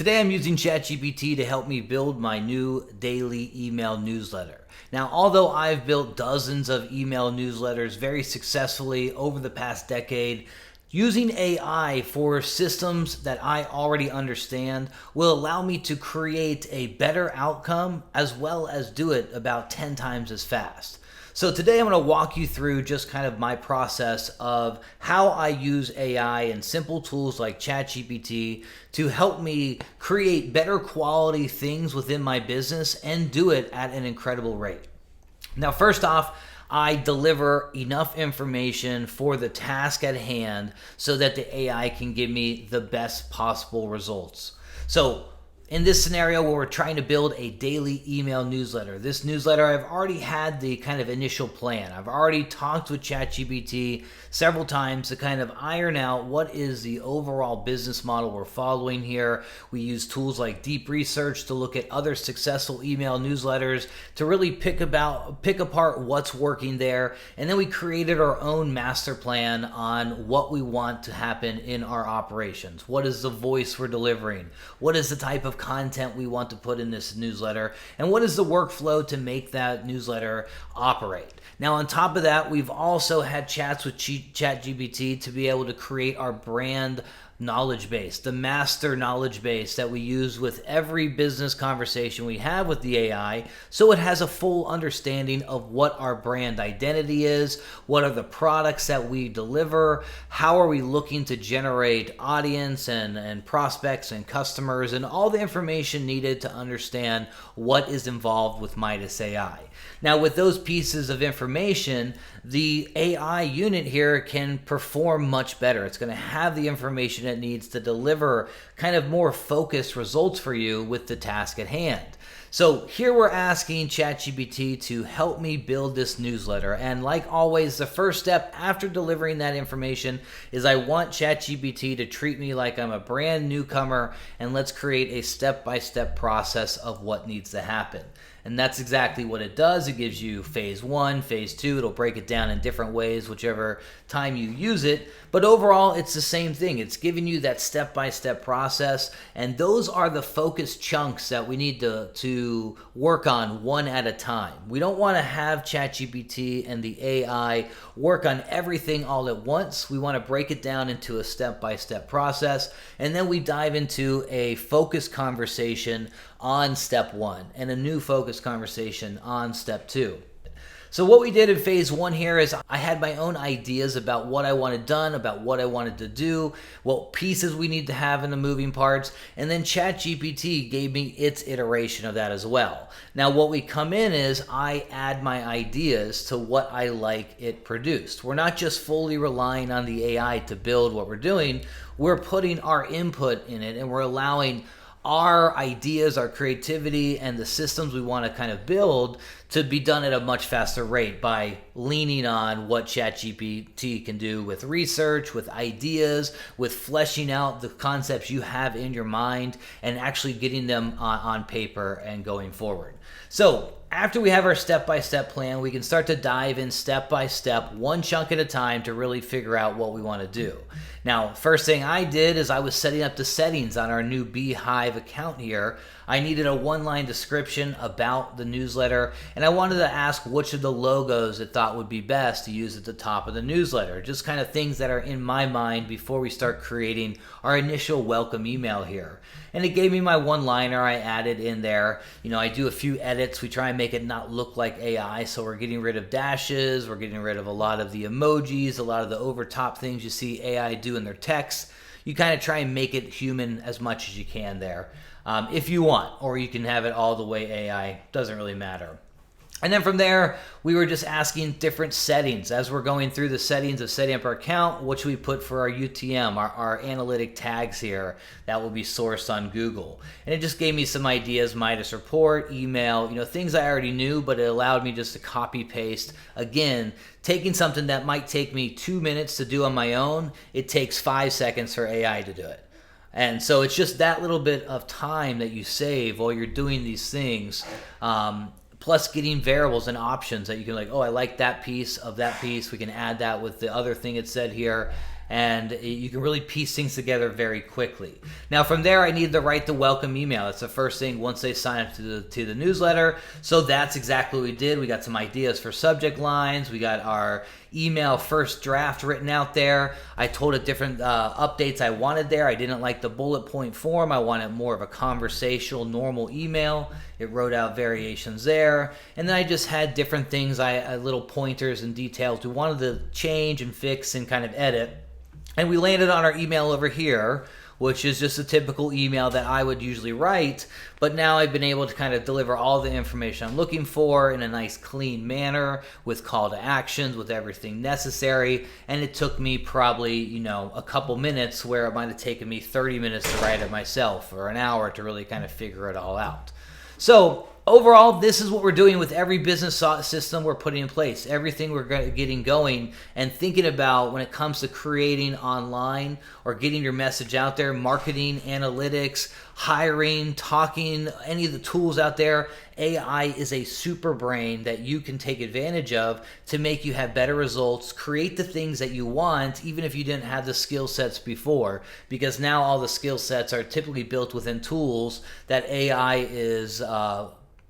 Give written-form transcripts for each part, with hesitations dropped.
Today I'm using ChatGPT to help me build my new daily email newsletter. Now, although I've built dozens of email newsletters very successfully over the past decade, using AI for systems that I already understand will allow me to create a better outcome as well as do it about 10 times as fast. So today I'm going to walk you through just kind of my process of how I use AI and simple tools like ChatGPT to help me create better quality things within my business and do it at an incredible rate. Now, first off, I deliver enough information for the task at hand so that the AI can give me the best possible results. So in this scenario where we're trying to build a daily email newsletter, this newsletter, I've already had the kind of initial plan. I've already talked with ChatGPT several times to kind of iron out what is the overall business model we're following here. We use tools like deep research to look at other successful email newsletters to really pick apart what's working there. And then we created our own master plan on what we want to happen in our operations. What is the voice we're delivering? What is the type of content we want to put in this newsletter, and what is the workflow to make that newsletter operate. Now, on top of that, we've also had chats with ChatGPT to be able to create our brand knowledge base, the master knowledge base that we use with every business conversation we have with the AI, so it has a full understanding of what our brand identity is, what are the products that we deliver, how are we looking to generate audience and prospects and customers, and all the information needed to understand what is involved with Midas AI. Now, with those pieces of information, the AI unit here can perform much better. It's going to have the information it needs to deliver kind of more focused results for you with the task at hand. So here we're asking ChatGPT to help me build this newsletter. And like always, the first step after delivering that information is I want ChatGPT to treat me like I'm a brand newcomer, and let's create a step-by-step process of what needs to happen. And that's exactly what it does. It gives you phase 1, phase 2. It'll break it down in different ways, whichever time you use it. But overall, it's the same thing. It's giving you that step-by-step process. And those are the focus chunks that we need to work on one at a time. We don't want to have ChatGPT and the AI work on everything all at once. We want to break it down into a step-by-step process. And then we dive into a focused conversation on step 1 and a new focus conversation on step 2. So what we did in phase 1 here is I had my own ideas about what I wanted done, about what I wanted to do, what pieces we need to have in the moving parts, and then ChatGPT gave me its iteration of that as well. Now what we come in is I add my ideas to what I like it produced. We're not just fully relying on the AI to build what we're doing, we're putting our input in it, and we're allowing our ideas, our creativity, and the systems we want to kind of build to be done at a much faster rate by leaning on what ChatGPT can do with research, with ideas, with fleshing out the concepts you have in your mind and actually getting them on paper and going forward. So after we have our step-by-step plan, we can start to dive in step-by-step, one chunk at a time to really figure out what we want to do. Now, first thing I did is I was setting up the settings on our new Beehiiv account here. I needed a one-line description about the newsletter, and I wanted to ask which of the logos it thought would be best to use at the top of the newsletter. Just kind of things that are in my mind before we start creating our initial welcome email here. And it gave me my one-liner I added in there. I do a few edits. We try and make it not look like AI, so we're getting rid of dashes, we're getting rid of a lot of the emojis, a lot of the over-top things you see AI do in their text. You kind of try and make it human as much as you can there. If you want, or you can have it all the way AI, doesn't really matter. And then from there, we were just asking different settings. As we're going through the settings of setting up our account, what should we put for our UTM, our analytic tags here that will be sourced on Google. And it just gave me some ideas, Midas Report, email, things I already knew, but it allowed me just to copy paste. Again, taking something that might take me 2 minutes to do on my own, it takes 5 seconds for AI to do it. And so it's just that little bit of time that you save while you're doing these things. Plus getting variables and options that you can I like that piece of that piece. We can add that with the other thing it said here. and you can really piece things together very quickly. Now from there, I need to write the welcome email. That's the first thing once they sign up to the newsletter. So that's exactly what we did. We got some ideas for subject lines. We got our email first draft written out there. I told it different updates I wanted there. I didn't like the bullet point form. I wanted more of a conversational, normal email. It wrote out variations there. And then I just had different things, little pointers and details we wanted to change and fix and kind of edit. And we landed on our email over here, which is just a typical email that I would usually write, but now I've been able to kind of deliver all the information I'm looking for in a nice clean manner with call to actions, with everything necessary, and it took me probably, a couple minutes where it might have taken me 30 minutes to write it myself, or an hour to really kind of figure it all out. So overall, this is what we're doing with every business system we're putting in place, everything we're getting going and thinking about when it comes to creating online or getting your message out there, marketing, analytics, hiring, talking, any of the tools out there. AI is a super brain that you can take advantage of to make you have better results, create the things that you want, even if you didn't have the skill sets before, because now all the skill sets are typically built within tools that AI is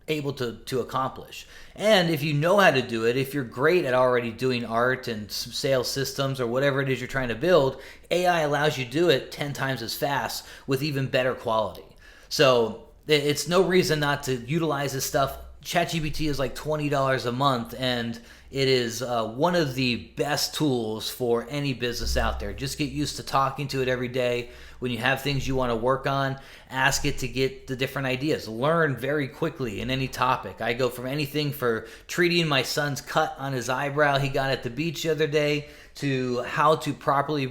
able to accomplish. And if you know how to do it, if you're great at already doing art and sales systems or whatever it is you're trying to build, AI allows you to do it 10 times as fast with even better quality. So it's no reason not to utilize this stuff. ChatGPT is like $20 a month, and it is one of the best tools for any business out there. Just get used to talking to it every day. When you have things you want to work on, ask it to get the different ideas. Learn very quickly in any topic. I go from anything for treating my son's cut on his eyebrow he got at the beach the other day to how to properly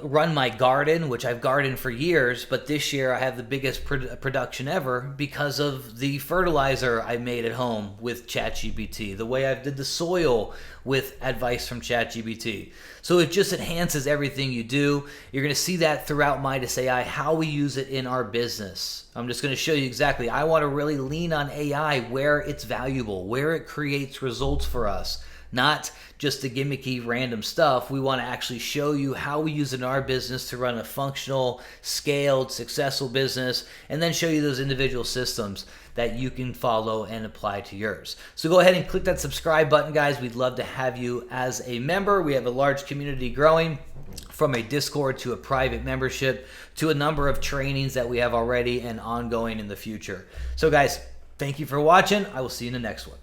run my garden, which I've gardened for years, but this year I have the biggest production ever because of the fertilizer I made at home with ChatGPT, the way I did the soil with advice from ChatGPT. So it just enhances everything you do. You're going to see that throughout Midas AI, how we use it in our business. I'm just going to show you exactly. I want to really lean on AI where it's valuable, where it creates results for us. Not just the gimmicky random stuff. We want to actually show you how we use it in our business to run a functional, scaled, successful business, and then show you those individual systems that you can follow and apply to yours. So go ahead and click that subscribe button, guys. We'd love to have you as a member. We have a large community growing, from a Discord to a private membership to a number of trainings that we have already and ongoing in the future. So guys, thank you for watching. I will see you in the next one.